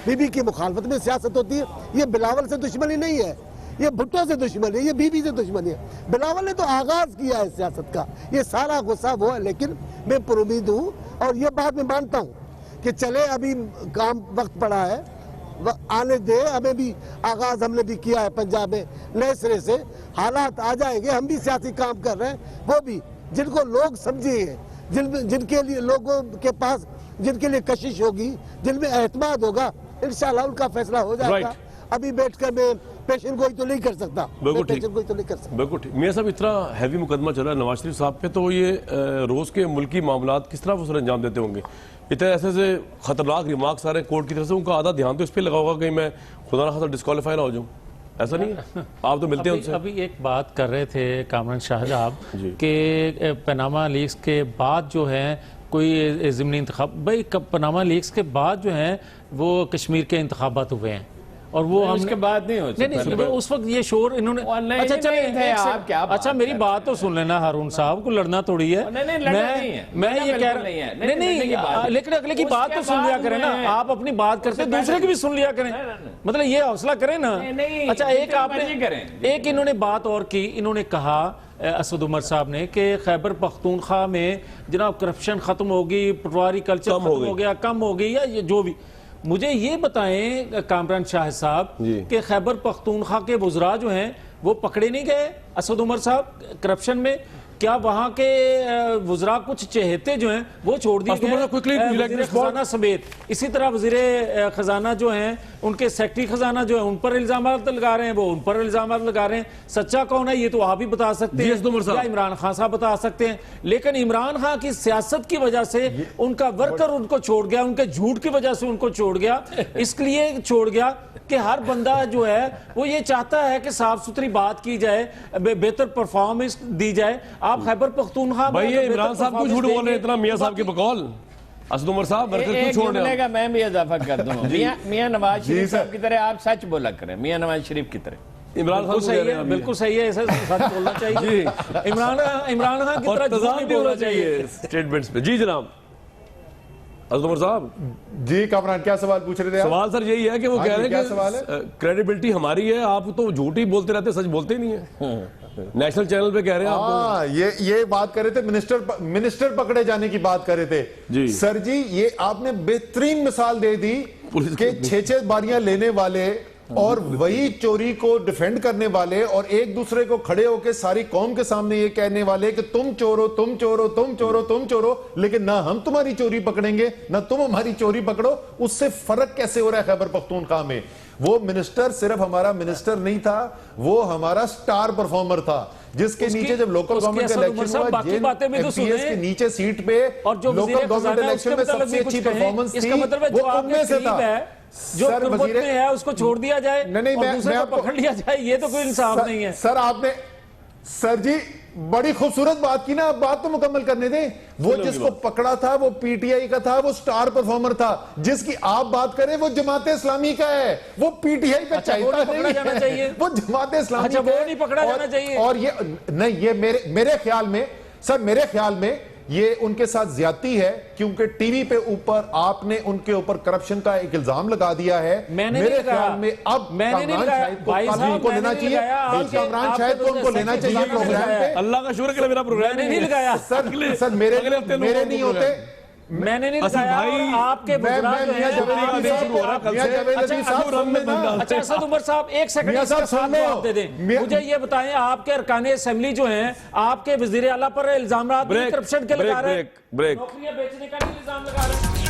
बीबी की मुखालफत में सियासत होती है। ये बिलावल से दुश्मनी नहीं है, ये भुट्टो से दुश्मनी है, ये बीबी से दुश्मनी है। बिलावल ने तो आगाज किया है सियासत का, ये सारा गुस्सा वो है। लेकिन मैं पुरुमीद हूँ, और ये बात मैं मानता हूँ कि चले अभी काम वक्त पड़ा है, आने दे, हमें भी आगाज हमने भी किया है पंजाब में नए सिरे से, हालात आ जाएंगे, हम भी सियासी काम कर रहे हैं, वो भी जिनको लोग समझेंगे, जिनके लिए लोगों के पास जिनके लिए कशिश होगी, जिनमें एतमाद होगा, इंशाल्लाह उनका फैसला हो जाएगा। अभी बैठकर मैं पेशेंट गोई तो नहीं कर सकता, बिल्कुल ठीक। मियां साहब, इतना हैवी मुकदमा चल रहा है नवाज शरीफ साहब पे, तो ये रोज के मुल्की मामलात किस तरह वो सर अंजाम देते होंगे? इतने ऐसे खतरनाक रिमार्क्स आ रहे हैं कोर्ट की तरफ से, उनका आधा ध्यान तो इस पर लगा होगा कहीं मैं खुदा ना खासा डिस्क्वालीफाई ना हो जाऊँ, ऐसा नहीं है? आप तो मिलते हैं उनसे। अभी एक बात कर रहे थे कामरान शाह साहब कि पनामा लीक्स के बाद जो है कोई ज़िमनी इंतखाब, भाई पनामा लीक्स के बाद जो है वो कश्मीर के इंतखाबात हुए हैं, और वो हम उसके बाद नहीं हो सकता। नहीं, उस वक्त ये शोर इन्होंने, अच्छा चले, अच्छा मेरी बात तो सुन लेना हारून साहब, को लड़ना थोड़ी है। मैं ये कह रहा नहीं, लेकिन अगले की बात तो सुन लिया करें ना, आप अपनी बात करते दूसरे की भी सुन लिया करें, मतलब ये हौसला करें ना। अच्छा, एक आपने एक इन्होंने बात और की, इन्होंने कहा असद उमर साहब ने कि खैबर पख्तूनख्वा में जनाब करप्शन खत्म होगी, पटवारी कल्चर खत्म हो गया, कम हो गई, या ये जो भी। मुझे ये बताएं कामरान शाह साहब कि खैबर पख्तूनख्वा के वुज़रा जो हैं वो पकड़े नहीं गए असद उमर साहब करप्शन में? क्या वहां के वुज़रा कुछ चहेते जो हैं वो छोड़ दिए गए खजाना समेत? इसी तरह वज़ीर खजाना जो हैं, उनके सेक्रेटरी खजाना जो है, उन पर इल्जाम लगा रहे हैं, वो उन पर इल्जाम लगा रहे हैं। सच्चा कौन है ये तो आप भी बता सकते हैं, या इमरान खान साहब बता सकते हैं। लेकिन इमरान खान की सियासत की वजह से उनका वर्कर उनको छोड़ गया, उनके झूठ की वजह से उनको छोड़ गया, इसलिए छोड़ गया कि हर बंदा जो है वो ये चाहता है कि साफ सुथरी बात की जाए, बेहतर परफॉर्मेंस दी जाए। आप खैबर पख्तूनख्वा भाई, ये इमरान साहब को झूठ बोल रहे हैं इतना, मियां साहब के बकौल असद उमर साहब मरकज एक क्यों छोड़ रहे जुमले हैं का मैं भी इजाफा कर दूं। मियां नवाज शरीफ सर। साहब की तरह आप सच बोला करें, मियां नवाज शरीफ की तरह। इमरान खान बिल्कुल को सही कह रहे है, हैं बिल्कुल सही है, ऐसे सच बोलना चाहिए। इमरान खान की और तरह झूठ तजाद नहीं भी होना बोलना चाहिए। चाहिए स्टेटमेंट्स पे। जी जनाब असद उमर साहब, जी कामरान क्या सवाल पूछ रहे थे आप? सवाल सर यही है कि वो हाँ कह जी, रहे क्या हैं सवाल है? कि क्रेडिबिलिटी हमारी है, आप तो झूठ ही बोलते रहते, सच बोलते ही नहीं है। नेशनल चैनल पे कह रहे हैं आप। हाँ, ये बात कर रहे थे, मिनिस्टर पकड़े जाने की बात कर रहे थे जी। सर जी। ये आपने बेहतरीन मिसाल दे दी पुलिस कि 6-6 बारियां लेने वाले और वही चोरी को डिफेंड करने वाले और एक दूसरे को खड़े होकर सारी कौम के सामने ये कहने वाले कि तुम चोरो, तुम चोरो, तुम चोरो, तुम चोरो, लेकिन ना हम तुम्हारी चोरी पकड़ेंगे ना तुम हमारी चोरी पकड़ो। उससे फर्क कैसे हो रहा है खैबर पख्तूनख्वा में? वो मिनिस्टर सिर्फ हमारा मिनिस्टर नहीं था, वो हमारा स्टार परफॉर्मर था, जिसके नीचे जब लोकल उसकी गवर्नमेंट का असद उमर इलेक्शन साहब हुआ, बाकी बातें भी तो MPS सुने। के नीचे सीट पे और जो लोकल वज़ीर गवर्नमेंट खजाना है, इलेक्शन में उसके मतलब सबसे भी कुछ अच्छी कहें। परफॉर्मेंस इसका थी, मतलब है वो जो आपके उनमें से करीब था। है, जो सर, तुर्बत वज़ीर- में है उसको छोड़ दिया जाए नहीं, और मैं दूसरे को आपको- पकड़ लिया जाए, ये तो कोई इंसाफ नहीं है। सर आपने सर जी बड़ी खूबसूरत बात की ना, आप बात तो मुकम्मल करने दें। वो जिसको पकड़ा था वो पीटीआई का था, वो स्टार परफॉर्मर था। जिसकी आप बात करें वो जमाते इस्लामी का है, वो पीटीआई पे अच्छा, वो चाहता नहीं पकड़ा जाना चाहिए। वो जमाते इस्लामी अच्छा, का वो है। नहीं पकड़ा जाना चाहिए। और ये नहीं, ये मेरे ख्याल में सर, मेरे ख्याल में ये उनके साथ ज्यादती है, क्योंकि टीवी पे ऊपर आपने उनके ऊपर करप्शन का एक इल्जाम लगा दिया है। मैंने मेरे नहीं लगाया। ख्याल में अब मैंने नहीं कामरान लगाया। शाहिद को भाई कल साहब, उनको मैंने लेना नहीं चाहिए, लगाया। कल आपके- कामरान आपके शाहिद को तो उनको लेना सच चाहिए मैंने नहीं प्रोग्राम लगाया। पे। अल्लाह का शुक्र है कि मेरा प्रोग्राम मैंने नहीं लगाया। सर मेरे नहीं होते। मैंने नहीं असद लगाया। भाई, और आपके गुजरात जो मियां है, जवेद आप- अली शुरू हो रहा है कल मियां से। जवेद अली अच्छा, साहब असद सुन लेना। अच्छा, असद उमर साहब एक सेकंड मियां इसका साहब साथ सुन लो। जवाब दे दें। मियां- मुझे ये बताएं, आपके अरकान असेंबली जो हैं, आपके वजीर आला पर इल्जाम ब्रेक, करप्शन के लगा रहे हैं, ब्रेक। नौकरियां बेचने का नहीं इल्जाम लगा रहे हैं।